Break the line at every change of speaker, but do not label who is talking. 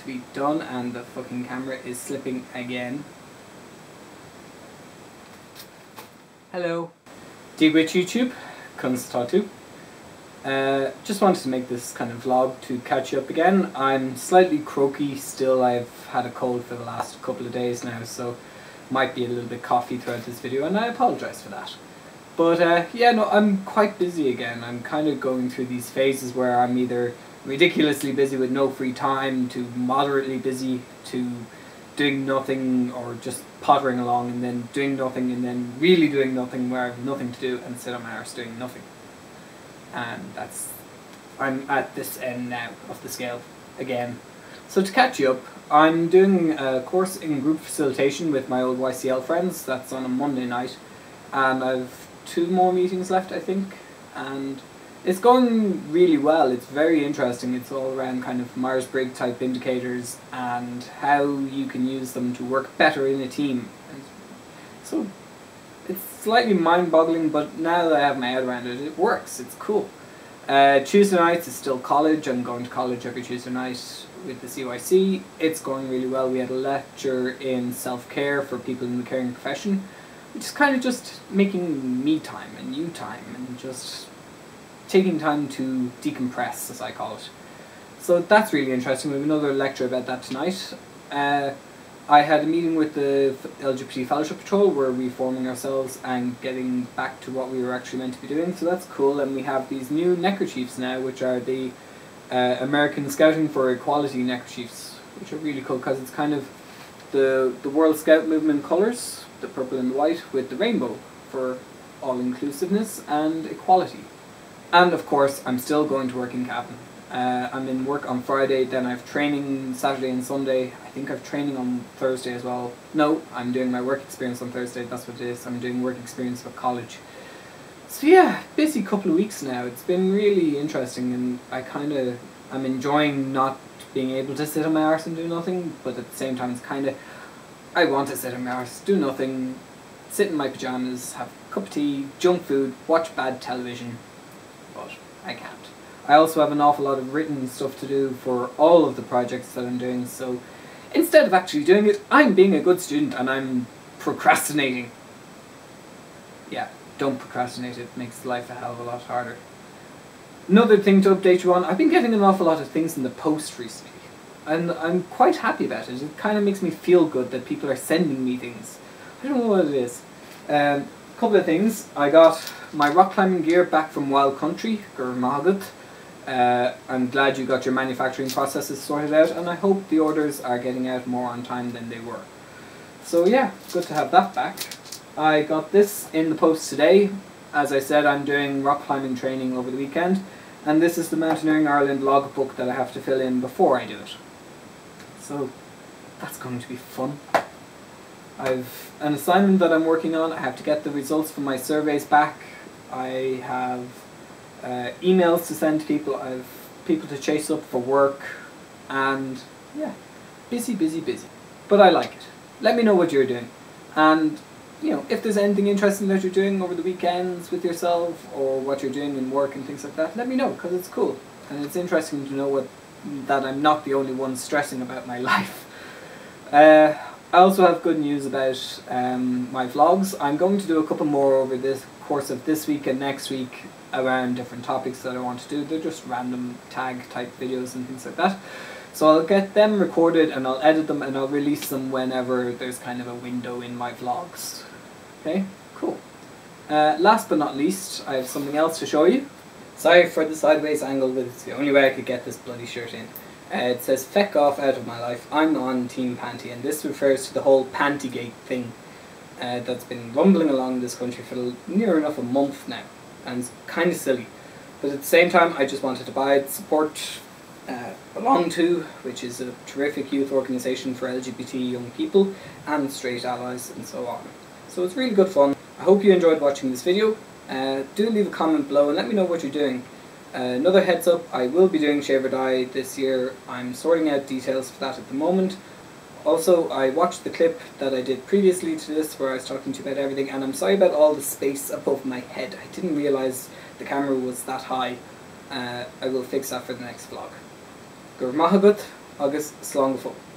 to be done, and the fucking camera is slipping again. Hello. Duit YouTube, conas tatu. Just wanted to make this kind of vlog to catch you up again. I'm slightly croaky still. I've had a cold for the last couple of days now, so might be a little bit coughy throughout this video, and I apologise for that. But yeah, no, I'm quite busy again. I'm kind of going through these phases where I'm either ridiculously busy with no free time, to moderately busy, to doing nothing or just pottering along, and then doing nothing, and then really doing nothing where I have nothing to do and sit on my arse doing nothing. And I'm at this end now of the scale again. So to catch you up, I'm doing a course in group facilitation with my old YCL friends. That's on a Monday night, and I've 2 more meetings left, I think, and it's going really well. It's very interesting. It's all around kind of Myers-Briggs type indicators and how you can use them to work better in a team. And so it's slightly mind-boggling, but now that I have my head around it, it works. It's cool. Tuesday nights is still college. I'm going to college every Tuesday night with the CYC. It's going really well. We had a lecture in self-care for people in the caring profession, which is kind of just making me time and you time and just taking time to decompress, as I call it. So that's really interesting. We have another lecture about that tonight. I had a meeting with the LGBT Fellowship Patrol. We're reforming ourselves and getting back to what we were actually meant to be doing, so that's cool. And we have these new neckerchiefs now, which are the American Scouting for Equality neckerchiefs, which are really cool because it's kind of the World Scout movement colours, the purple and the white, with the rainbow for all-inclusiveness and equality. And of course, I'm still going to work in cabin. I'm in work on Friday, then I have training Saturday and Sunday. I think I have training on Thursday as well. No, I'm doing my work experience on Thursday, that's what it is. I'm doing work experience for college. So yeah, busy couple of weeks now. It's been really interesting, and I'm enjoying not being able to sit on my arse and do nothing, but at the same time it's kind of, I want to sit on my arse, do nothing, sit in my pyjamas, have a cup of tea, junk food, watch bad television, but I can't. I also have an awful lot of written stuff to do for all of the projects that I'm doing, so instead of actually doing it, I'm being a good student and I'm procrastinating. Yeah, don't procrastinate, it makes life a hell of a lot harder. Another thing to update you on, I've been getting an awful lot of things in the post recently, and I'm quite happy about it. It kind of makes me feel good that people are sending me things. I don't know what it is. A couple of things. I got my rock climbing gear back from Wild Country, agat. I'm glad you got your manufacturing processes sorted out, and I hope the orders are getting out more on time than they were. So yeah, good to have that back. I got this in the post today. As I said, I'm doing rock climbing training over the weekend, and this is the Mountaineering Ireland logbook that I have to fill in before I do it. So that's going to be fun. I've an assignment that I'm working on. I have to get the results from my surveys back. I have emails to send to people. I have people to chase up for work, and yeah, busy, busy, busy. But I like it. Let me know what you're doing, and you know, if there's anything interesting that you're doing over the weekends with yourself, or what you're doing in work and things like that, let me know, because it's cool and it's interesting to know that I'm not the only one stressing about my life. I also have good news about my vlogs. I'm going to do a couple more over this course of this week and next week around different topics that I want to do. They're just random tag type videos and things like that. So I'll get them recorded and I'll edit them and I'll release them whenever there's kind of a window in my vlogs. Okay, cool. Last but not least, I have something else to show you. Sorry for the sideways angle, but it's the only way I could get this bloody shirt in. It says, "Feck off out of my life, I'm on Team Panty," and this refers to the whole Pantygate thing that's been rumbling along this country for near enough a month now, and it's kind of silly. But at the same time, I just wanted to buy it, support Belong To, which is a terrific youth organisation for LGBT young people and straight allies and so on. So it's really good fun. I hope you enjoyed watching this video. Do leave a comment below and let me know what you're doing. Another heads up, I will be doing Shave or Die this year. I'm sorting out details for that at the moment. Also, I watched the clip that I did previously to this where I was talking to you about everything, and I'm sorry about all the space above my head. I didn't realise the camera was that high. I will fix that for the next vlog. Gur maith agat, agus slán fóill.